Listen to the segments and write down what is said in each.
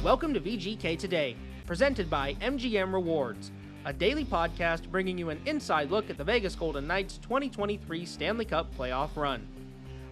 Welcome to VGK Today, presented by MGM Rewards, a daily podcast bringing you an inside look at the Vegas Golden Knights' 2023 Stanley Cup playoff run.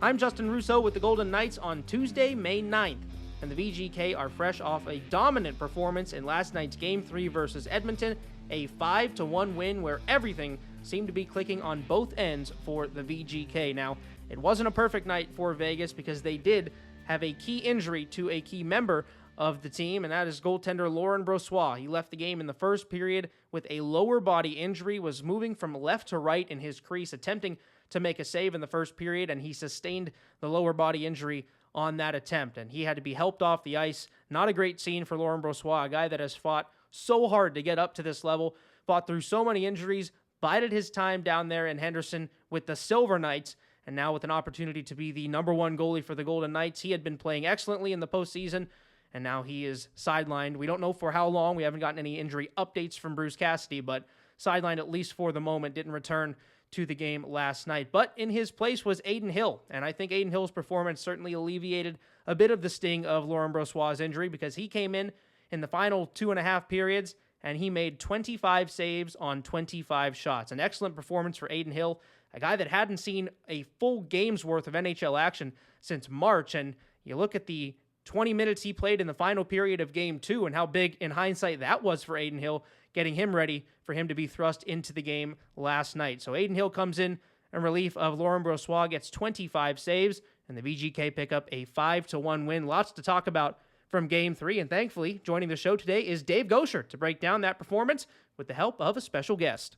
I'm Justin Russo with the Golden Knights on Tuesday, May 9th, and the VGK are fresh off a dominant performance in last night's Game 3 versus Edmonton, a 5-1 win where everything seemed to be clicking on both ends for the VGK. Now, it wasn't a perfect night for Vegas because they did have a key injury to a key member of the team, and that is goaltender Laurent Brossoit. He left the game in the first period with a lower body injury, was moving from left to right in his crease, attempting to make a save in the first period, and he sustained the lower body injury on that attempt, and he had to be helped off the ice. Not a great scene for Laurent Brossoit, a guy that has fought so hard to get up to this level, fought through so many injuries, bided his time down there in Henderson with the Silver Knights, and now with an opportunity to be the number one goalie for the Golden Knights. He had been playing excellently in the postseason, and now he is sidelined. We don't know for how long. We haven't gotten any injury updates from Bruce Cassidy, but sidelined at least for the moment, didn't return to the game last night. But in his place was Adin Hill, and I think Adin Hill's performance certainly alleviated a bit of the sting of Laurent Brossoit's injury because he came in the final 2.5 periods, and he made 25 saves on 25 shots. An excellent performance for Adin Hill, a guy that hadn't seen a full game's worth of NHL action since March, and you look at the 20 minutes he played in the final period of Game 2 and how big, in hindsight, that was for Adin Hill, getting him ready for him to be thrust into the game last night. So Adin Hill comes in relief of Laurent Brossoit, gets 25 saves, and the VGK pick up a 5-1 win. Lots to talk about from Game 3, and thankfully, joining the show today is Dave Goucher to break down that performance with the help of a special guest.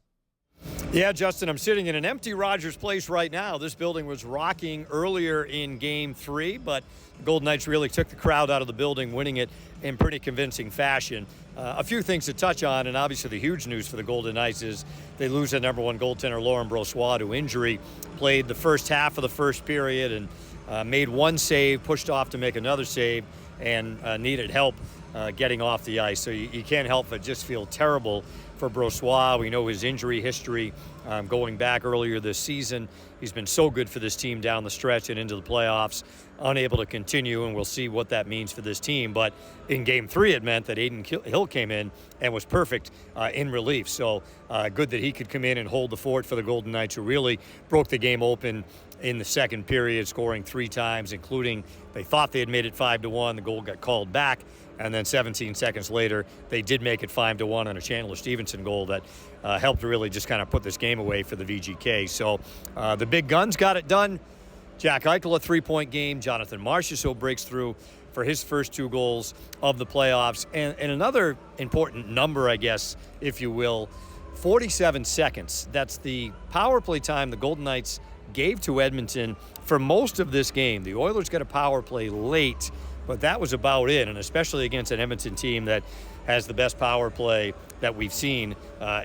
Yeah, Justin, I'm sitting in an empty Rogers Place right now. This building was rocking earlier in Game 3, but the Golden Knights really took the crowd out of the building, winning it in pretty convincing fashion. A few things to touch on, and obviously the huge news for the Golden Knights is they lose their number one goaltender, Laurent Brossoit, to injury. Played the first half of the first period and made one save, pushed off to make another save, and needed help getting off the ice. So you can't help but just feel terrible for Brossoit. We know his injury history going back earlier this season. He's been so good for this team down the stretch and into the playoffs, unable to continue, and we'll see what that means for this team. But in Game 3, it meant that Adin Hill came in and was perfect in relief. So good that he could come in and hold the fort for the Golden Knights, who really broke the game open in the second period, scoring 3 times, including they thought they had made it 5-1. The goal got called back. And then 17 seconds later, they did make it 5-1 on a Chandler Stevenson goal that helped really just kind of put this game away for the VGK. So the big guns got it done. Jack Eichel, a 3-point game. Jonathan Marchessault breaks through for his first 2 goals of the playoffs. And another important number, I guess, if you will, 47 seconds. That's the power play time the Golden Knights gave to Edmonton for most of this game. The Oilers got a power play late, but that was about it, and especially against an Edmonton team that has the best power play that we've seen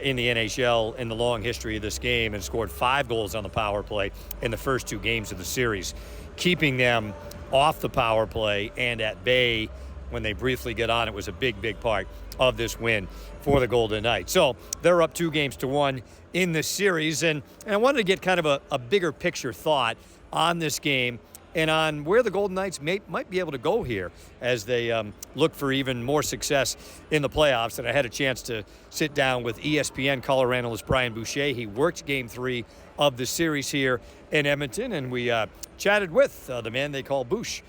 in the NHL in the long history of this game, and scored 5 goals on the power play in the first 2 games of the series, keeping them off the power play and at bay when they briefly get on. It was a big, big part of this win for the Golden Knights. So they're up 2-1 in this series, and I wanted to get kind of a bigger picture thought on this game and on where the Golden Knights might be able to go here as they look for even more success in the playoffs. And I had a chance to sit down with ESPN color analyst Brian Boucher. He worked Game 3 of the series here in Edmonton, and we chatted with the man they call Bouch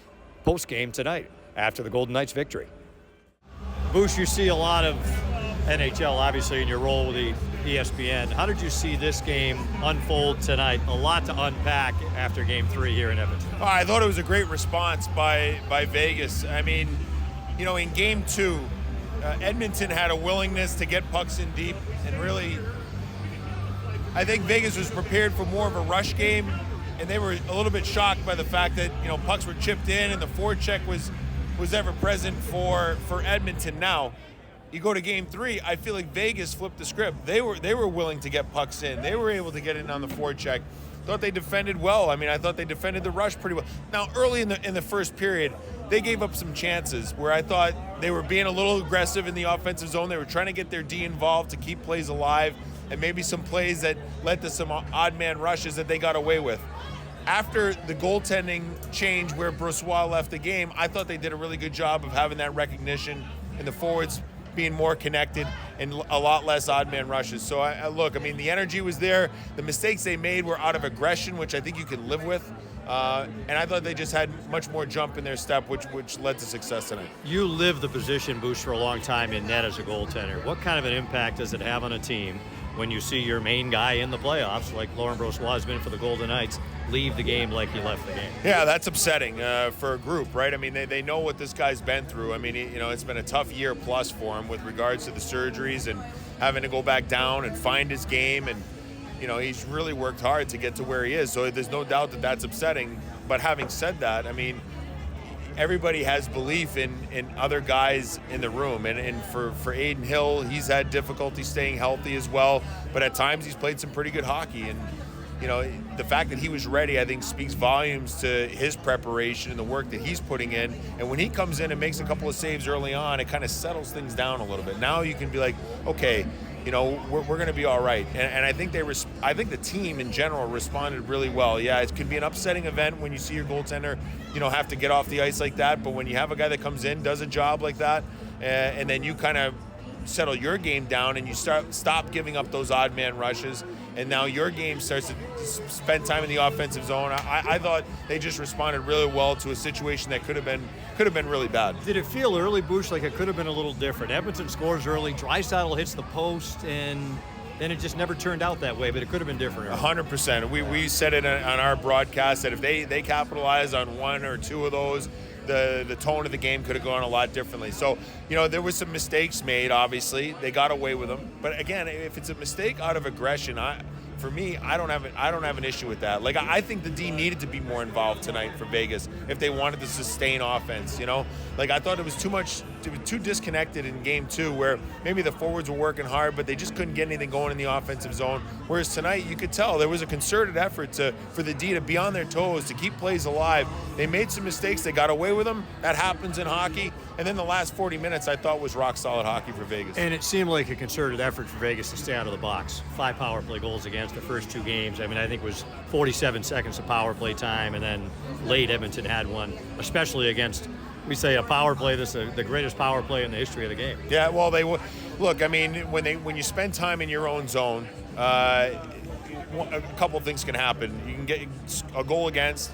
post-game tonight after the Golden Knights' victory. Bouch, you see a lot of NHL, obviously, in your role with the ESPN. How did you see this game unfold tonight? A lot to unpack after Game 3 here in Edmonton. I thought it was a great response by Vegas. I mean, you know, in Game 2, Edmonton had a willingness to get pucks in deep, and really, I think Vegas was prepared for more of a rush game, and they were a little bit shocked by the fact that, you know, pucks were chipped in and the forecheck was ever present for Edmonton. Now, you go to Game 3, I feel like Vegas flipped the script. They were willing to get pucks in. They were able to get in on the forecheck. Thought they defended well. I mean, I thought they defended the rush pretty well. Now, early in the first period, they gave up some chances where I thought they were being a little aggressive in the offensive zone. They were trying to get their D involved to keep plays alive, and maybe some plays that led to some odd man rushes that they got away with. after the goaltending change where Brossoit left the game, I thought they did a really good job of having that recognition and the forwards being more connected and a lot less odd man rushes. So look, I mean, the energy was there. The mistakes they made were out of aggression, which I think you can live with. And I thought they just had much more jump in their step, which led to success tonight. You lived the position, Boucher, for a long time in net as a goaltender. What kind of an impact does it have on a team when you see your main guy in the playoffs, like Laurent Brossoit has been for the Golden Knights, leave the game like he left the game? Yeah, that's upsetting for a group, right? I mean, they know what this guy's been through. I mean, it's been a tough year plus for him with regards to the surgeries and having to go back down and find his game. And, he's really worked hard to get to where he is. So there's no doubt that that's upsetting. But having said that, I mean, everybody has belief in other guys in the room. And for Adin Hill, he's had difficulty staying healthy as well. But at times he's played some pretty good hockey. And, the fact that he was ready, I think, speaks volumes to his preparation and the work that he's putting in. And when he comes in and makes a couple of saves early on, it kind of settles things down a little bit. Now you can be like, okay, we're going to be all right. And I think I think the team in general responded really well. Yeah, it could be an upsetting event when you see your goaltender, have to get off the ice like that. But when you have a guy that comes in, does a job like that, and then you kind of settle your game down and you stop giving up those odd man rushes, and now your game starts to spend time in the offensive zone. I thought they just responded really well to a situation that could have been really bad. Did it feel early, Boucher, like it could have been a little different? Edmonton scores early, Draisaitl hits the post, and then it just never turned out that way, but it could have been different. 100%. We said it on our broadcast that if they capitalize on one or two of those, the tone of the game could have gone a lot differently. So, there was some mistakes made, obviously. They got away with them. But again, if it's a mistake out of aggression, for me, I don't have an issue with that. Like, I think the D needed to be more involved tonight for Vegas if they wanted to sustain offense, Like, I thought it was too disconnected in game 2 where maybe the forwards were working hard, but they just couldn't get anything going in the offensive zone. Whereas tonight, you could tell there was a concerted effort for the D to be on their toes, to keep plays alive. They made some mistakes. They got away with them. That happens in hockey. And then the last 40 minutes, I thought, was rock-solid hockey for Vegas. And it seemed like a concerted effort for Vegas to stay out of the box. 5 power play goals against the first 2 games. I mean, I think it was 47 seconds of power play time, and then late Edmonton had one, especially against, we say, a power play that's the greatest power play in the history of the game. Yeah, well, look, I mean, when you spend time in your own zone, a couple of things can happen. You can get a goal against,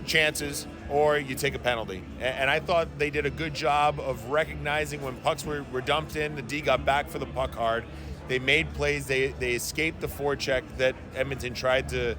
chances, or you take a penalty. And I thought they did a good job of recognizing when pucks were dumped in, the D got back for the puck hard. They made plays. They escaped the forecheck that Edmonton tried to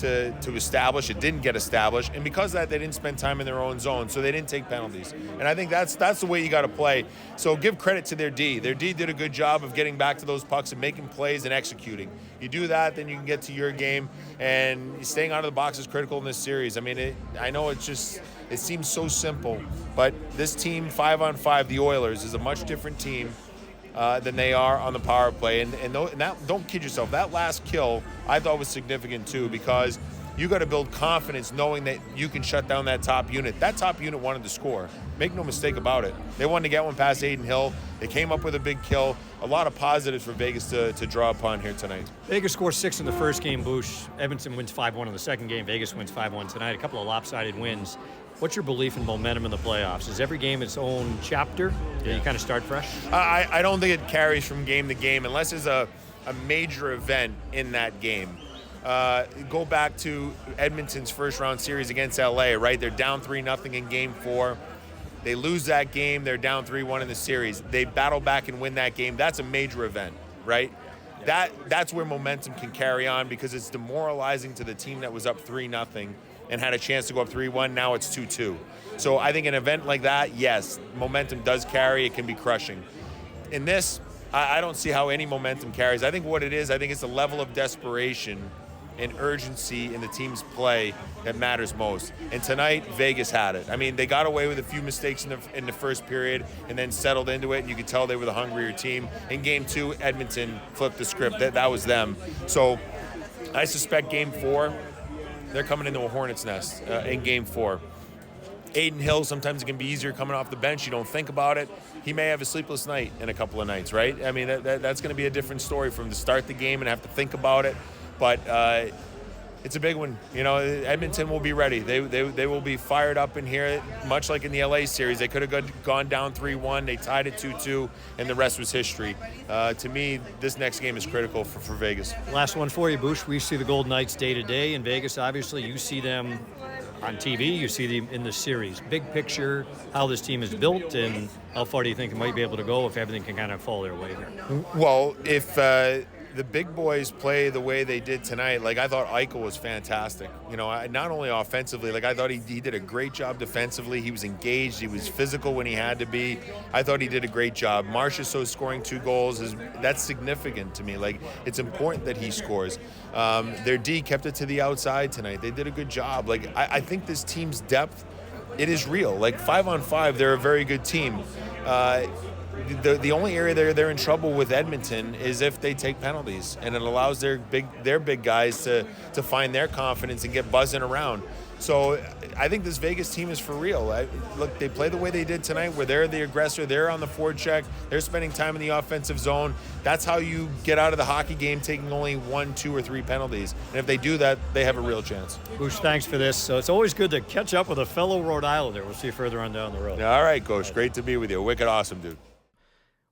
establish. It didn't get established. And because of that, they didn't spend time in their own zone, so they didn't take penalties. And I think that's the way you got to play. So give credit to their D. Their D did a good job of getting back to those pucks and making plays and executing. You do that, then you can get to your game. And staying out of the box is critical in this series. I mean, I know it seems so simple, but this team, 5-on-5, the Oilers, is a much different team than they are on the power play. And don't kid yourself. That last kill I thought was significant too, because you got to build confidence knowing that you can shut down that top unit. That top unit wanted to score. Make no mistake about it. They wanted to get one past Adin Hill. They came up with a big kill. A lot of positives for Vegas to draw upon here tonight. Vegas scores 6 in the first game, Boucher. Edmonton wins 5-1 in the second game. Vegas wins 5-1 tonight. A couple of lopsided wins. What's your belief in momentum in the playoffs? Is every game its own chapter? Do you kind of start fresh? I don't think it carries from game to game unless there's a major event in that game. Go back to Edmonton's first round series against LA, right? They're down 3-0 in game 4. They lose that game. They're down 3-1 in the series. They battle back and win that game. That's a major event, right? That's where momentum can carry on, because it's demoralizing to the team that was up 3-0 and had a chance to go up 3-1. Now it's 2-2. So I think an event like that, yes, momentum does carry. It can be crushing. In this, I don't see how any momentum carries. I think what it is, I think it's the level of desperation and urgency in the team's play that matters most. And tonight, Vegas had it. I mean, they got away with a few mistakes in the first period and then settled into it, and you could tell they were the hungrier team. In game 2, Edmonton flipped the script. That was them. So I suspect game 4, they're coming into a hornet's nest in game 4. Adin Hill, sometimes it can be easier coming off the bench. You don't think about it. He may have a sleepless night in a couple of nights, right? I mean, that's going to be a different story for him to start the game and have to think about it. But it's a big one. You know, Edmonton will be ready. They will be fired up in here, much like in the LA series. They could have gone down 3-1. They tied it 2-2, and the rest was history. To me, this next game is critical for Vegas. Last one for you, Bush. We see the Golden Knights day to day in Vegas. Obviously, you see them on TV. You see them in the series. Big picture, how this team is built, and how far do you think it might be able to go if everything can kind of fall their way here? Well, if the big boys play the way they did tonight, like I thought Eichel was fantastic. You know, not only offensively, like I thought he did a great job defensively. He was engaged. He was physical when he had to be. I thought he did a great job. Marchessault scoring 2 goals, that's significant to me. Like, it's important that he scores. Their D kept it to the outside tonight. They did a good job. Like, I think this team's depth, it is real. Like, 5-on-5, they're a very good team. The only area they're in trouble with Edmonton is if they take penalties, and it allows their big guys to find their confidence and get buzzing around. So I think this Vegas team is for real. Look, they play the way they did tonight, where they're the aggressor, they're on the forecheck, they're spending time in the offensive zone. That's how you get out of the hockey game, taking only 1, 2, or 3 penalties. And if they do that, they have a real chance. Bush, thanks for this. So it's always good to catch up with a fellow Rhode Islander. We'll see you further on down the road. All right, Coach. Great to be with you. Wicked awesome, dude.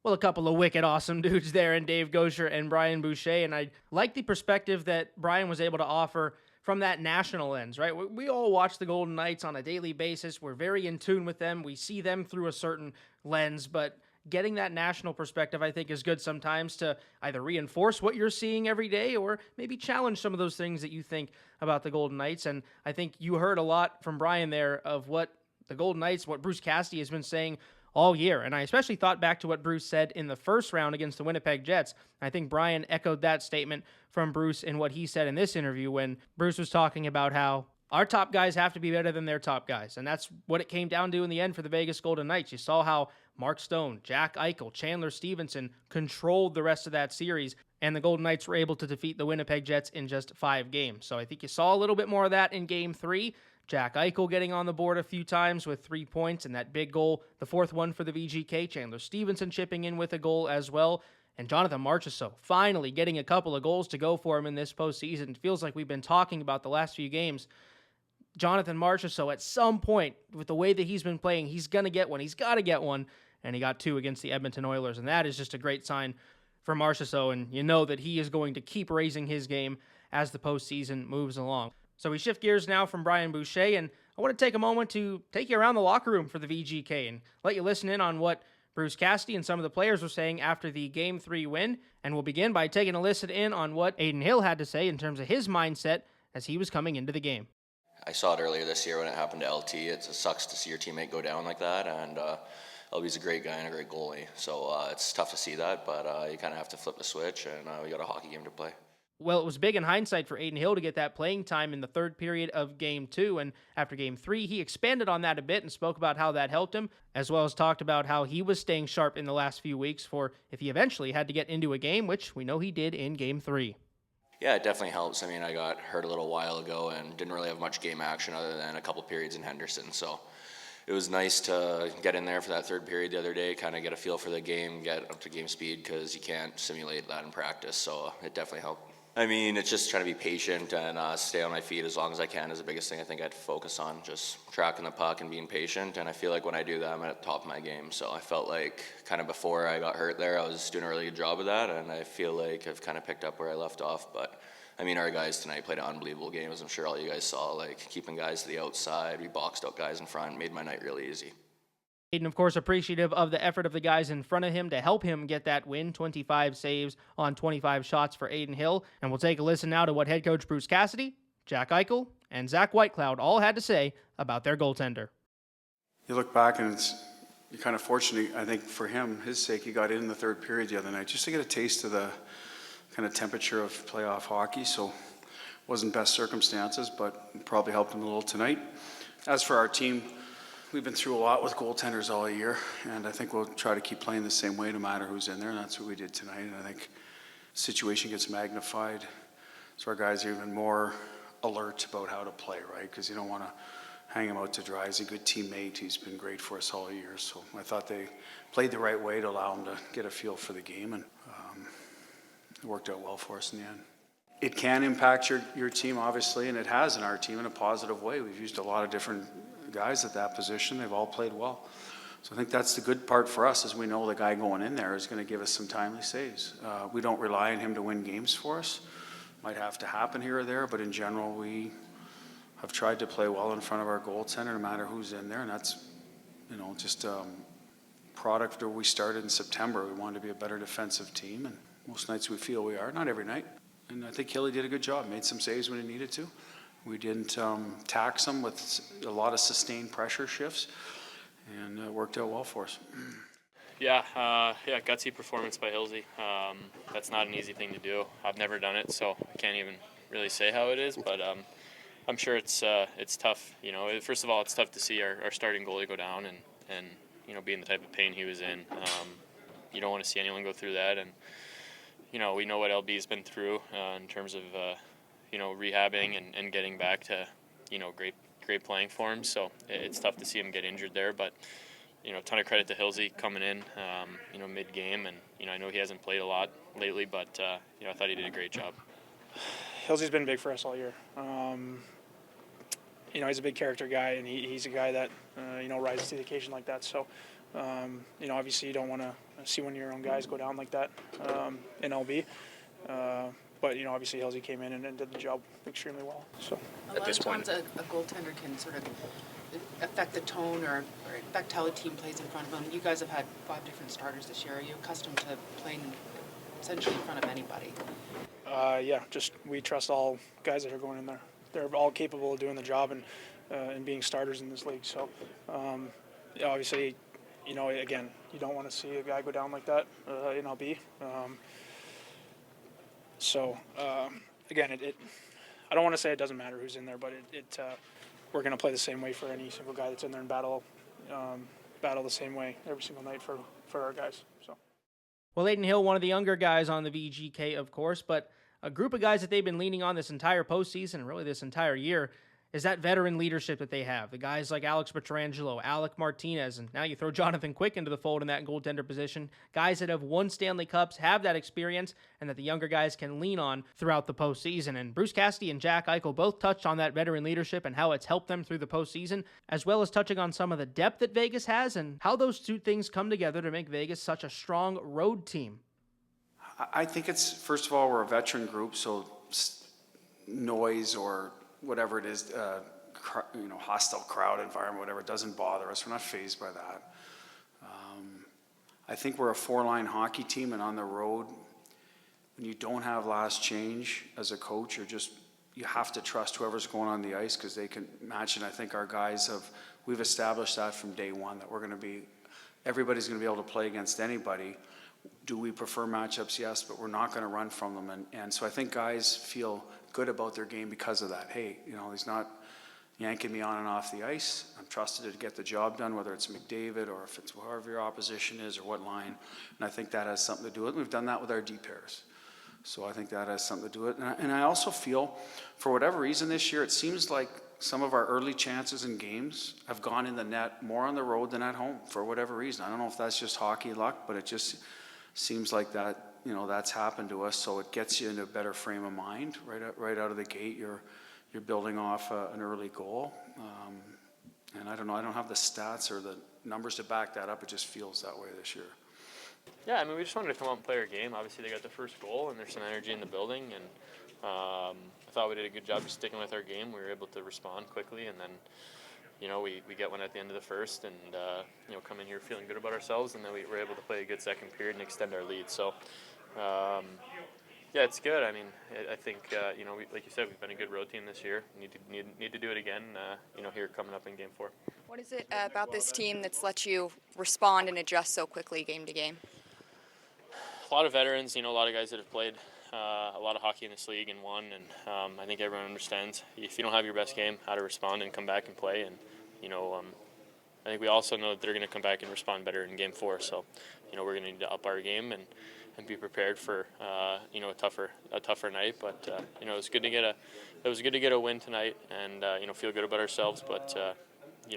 Well, a couple of wicked awesome dudes there in Dave Goucher and Brian Boucher, and I like the perspective that Brian was able to offer from that national lens, right? We all watch the Golden Knights on a daily basis. We're very in tune with them. We see them through a certain lens, but getting that national perspective, I think, is good sometimes to either reinforce what you're seeing every day or maybe challenge some of those things that you think about the Golden Knights. And I think you heard a lot from Brian there of what the Golden Knights, what Bruce Cassidy has been saying all year. And I especially thought back to what Bruce said in the first round against the Winnipeg Jets. I think Brian echoed that statement from Bruce in what he said in this interview when Bruce was talking about how our top guys have to be better than their top guys. And that's what it came down to in the end for the Vegas Golden Knights. You saw how Mark Stone, Jack Eichel, Chandler Stevenson controlled the rest of that series, and the Golden Knights were able to defeat the Winnipeg Jets in just 5 games. So I think you saw a little bit more of that in Game 3. Jack Eichel getting on the board a few times with 3 points and that big goal, the 4th one for the VGK. Chandler Stevenson chipping in with a goal as well. And Jonathan Marchessault finally getting a couple of goals to go for him in this postseason. It feels like we've been talking about the last few games. Jonathan Marchessault, at some point, with the way that he's been playing, he's going to get one. He's got to get one. And he got 2 against the Edmonton Oilers. And that is just a great sign for Marchessault. And you know that he is going to keep raising his game as the postseason moves along. So we shift gears now from Brian Boucher, and I want to take a moment to take you around the locker room for the VGK and let you listen in on what Bruce Cassidy and some of the players were saying after the Game 3 win. And we'll begin by taking a listen in on what Adin Hill had to say in terms of his mindset as he was coming into the game. I saw it earlier this year when it happened to LT. It sucks to see your teammate go down like that, and LB's a great guy and a great goalie. So it's tough to see that, but you kind of have to flip the switch, and we got a hockey game to play. Well, it was big in hindsight for Adin Hill to get that playing time in the 3rd period of Game 2, and after Game 3, he expanded on that a bit and spoke about how that helped him, as well as talked about how he was staying sharp in the last few weeks for if he eventually had to get into a game, which we know he did in Game 3. Yeah, it definitely helps. I mean, I got hurt a little while ago and didn't really have much game action other than a couple periods in Henderson, so it was nice to get in there for that 3rd period the other day, kind of get a feel for the game, get up to game speed, because you can't simulate that in practice, so it definitely helped. I mean, it's just trying to be patient and stay on my feet as long as I can is the biggest thing I think I'd focus on, just tracking the puck and being patient, and I feel like when I do that, I'm at the top of my game, so I felt like kind of before I got hurt there, I was doing a really good job of that, and I feel like I've kind of picked up where I left off, but I mean, our guys tonight played an unbelievable game, as I'm sure all you guys saw, like keeping guys to the outside, we boxed out guys in front, made my night really easy. Adin, of course, appreciative of the effort of the guys in front of him to help him get that win, 25 saves on 25 shots for Adin Hill. And we'll take a listen now to what head coach Bruce Cassidy, Jack Eichel, and Zach Whitecloud all had to say about their goaltender. You look back and you're kind of fortunate, I think, for him, his sake, he got in the 3rd period the other night just to get a taste of the kind of temperature of playoff hockey. So wasn't best circumstances, but probably helped him a little tonight. As for our team, we've been through a lot with goaltenders all year, and I think we'll try to keep playing the same way no matter who's in there, and that's what we did tonight. And I think the situation gets magnified, so our guys are even more alert about how to play, right? Because you don't want to hang him out to dry. He's a good teammate. He's been great for us all year, so I thought they played the right way to allow him to get a feel for the game, and it worked out well for us in the end. it can impact your team, obviously, and it has in our team in a positive way. We've used a lot of different guys at that position. They've all played well. So I think that's the good part for us, is we know the guy going in there is going to give us some timely saves. We don't rely on him to win games for us. Might have to happen here or there, but in general, we have tried to play well in front of our goaltender, no matter who's in there, and that's, just product where we started in September. We wanted to be a better defensive team, and most nights we feel we are, not every night. And I think Hilly did a good job, made some saves when he needed to. We didn't tax him with a lot of sustained pressure shifts, and it worked out well for us. Yeah, gutsy performance by Hillsy. That's not an easy thing to do. I've never done it, so I can't even really say how it is, but I'm sure it's tough. First of all, it's tough to see our starting goalie go down and be in the type of pain he was in. You don't want to see anyone go through that, and we know what LB's been through in terms of rehabbing and getting back to great playing form. So it's tough to see him get injured there, but a ton of credit to Hillsy coming in mid-game, and I know he hasn't played a lot lately, but I thought he did a great job. Hillsy's been big for us all year. He's a big character guy, and he's a guy that rises to the occasion like that. So obviously you don't want to see one of your own guys go down like that in LB. But obviously Hillsy came in and did the job extremely well. So at this point, a goaltender can sort of affect the tone or affect how the team plays in front of them. You guys have had 5 different starters this year. Are you accustomed to playing essentially in front of anybody? Just we trust all guys that are going in there. They're all capable of doing the job and being starters in this league. So obviously, again, you don't want to see a guy go down like that in LB. Again, I don't want to say it doesn't matter who's in there, but we're going to play the same way for any single guy that's in there and battle the same way every single night for our guys. So. Well, Adin Hill, one of the younger guys on the VGK, of course, but a group of guys that they've been leaning on this entire postseason, really this entire year, is that veteran leadership that they have. The guys like Alex Pietrangelo, Alec Martinez, and now you throw Jonathan Quick into the fold in that goaltender position. Guys that have won Stanley Cups, have that experience, and that the younger guys can lean on throughout the postseason. And Bruce Cassidy and Jack Eichel both touched on that veteran leadership and how it's helped them through the postseason, as well as touching on some of the depth that Vegas has and how those two things come together to make Vegas such a strong road team. I think it's, first of all, we're a veteran group, so noise or whatever it is, hostile crowd environment, whatever, it doesn't bother us. We're not fazed by that. I think we're a 4-line hockey team, and on the road, when you don't have last change as a coach, you have to trust whoever's going on the ice because they can match. And I think our guys we've established that from day one, that everybody's going to be able to play against anybody. Do we prefer matchups? Yes, but we're not going to run from them. And so I think guys feel good about their game because of that. Hey, he's not yanking me on and off the ice. I'm trusted to get the job done, whether it's McDavid or if it's whoever your opposition is or what line. And I think that has something to do with it. We've done that with our D pairs. So I think that has something to do with it. And I also feel, for whatever reason this year, it seems like some of our early chances in games have gone in the net more on the road than at home for whatever reason. I don't know if that's just hockey luck, but it just seems like that, that's happened to us. So it gets you into a better frame of mind right out of the gate. You're building off an early goal. And I don't know, I don't have the stats or the numbers to back that up. It just feels that way this year. Yeah, we just wanted to come out and play our game. Obviously, they got the first goal, and there's some energy in the building. And I thought we did a good job of sticking with our game. We were able to respond quickly, and then, we get one at the end of the first, and come in here feeling good about ourselves, and then we were able to play a good second period and extend our lead. So, it's good. I think like you said, we've been a good road team this year. Need to do it again. Here coming up in Game 4. What is it about this team that's let you respond and adjust so quickly game to game? A lot of veterans, a lot of guys that have played a lot of hockey in this league and won, and I think everyone understands if you don't have your best game, how to respond and come back and play. And I think we also know that they're going to come back and respond better in Game 4. So we're going to need to up our game and be prepared for a tougher night. But it was good to get a win tonight and feel good about ourselves. But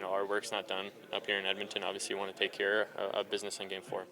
our work's not done up here in Edmonton. Obviously, we want to take care of business in Game 4.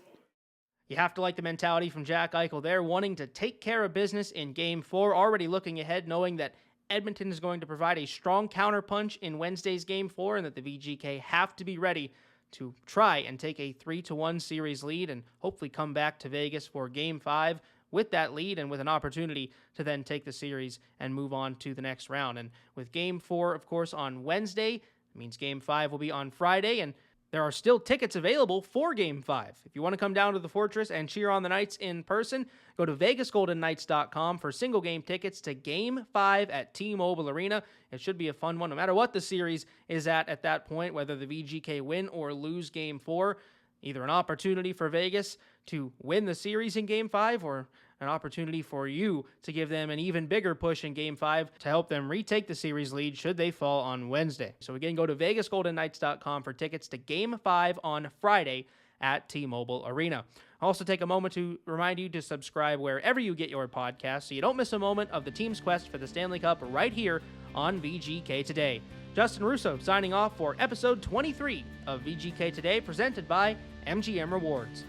You have to like the mentality from Jack Eichel there, wanting to take care of business in Game 4, already looking ahead, knowing that Edmonton is going to provide a strong counterpunch in Wednesday's Game 4 and that the VGK have to be ready to try and take a 3-1 series lead and hopefully come back to Vegas for Game 5 with that lead and with an opportunity to then take the series and move on to the next round. And with Game 4, of course, on Wednesday, it means Game 5 will be on Friday, and there are still tickets available for Game 5. If you want to come down to the Fortress and cheer on the Knights in person, go to VegasGoldenKnights.com for single-game tickets to Game 5 at T-Mobile Arena. It should be a fun one, no matter what the series is at that point, whether the VGK win or lose Game 4. Either an opportunity for Vegas to win the series in Game 5 or an opportunity for you to give them an even bigger push in Game 5 to help them retake the series lead should they fall on Wednesday. So again, go to VegasGoldenKnights.com for tickets to Game 5 on Friday at T-Mobile Arena. Also take a moment to remind you to subscribe wherever you get your podcasts so you don't miss a moment of the team's quest for the Stanley Cup right here on VGK Today. Justin Russo signing off for episode 23 of VGK Today, presented by MGM Rewards.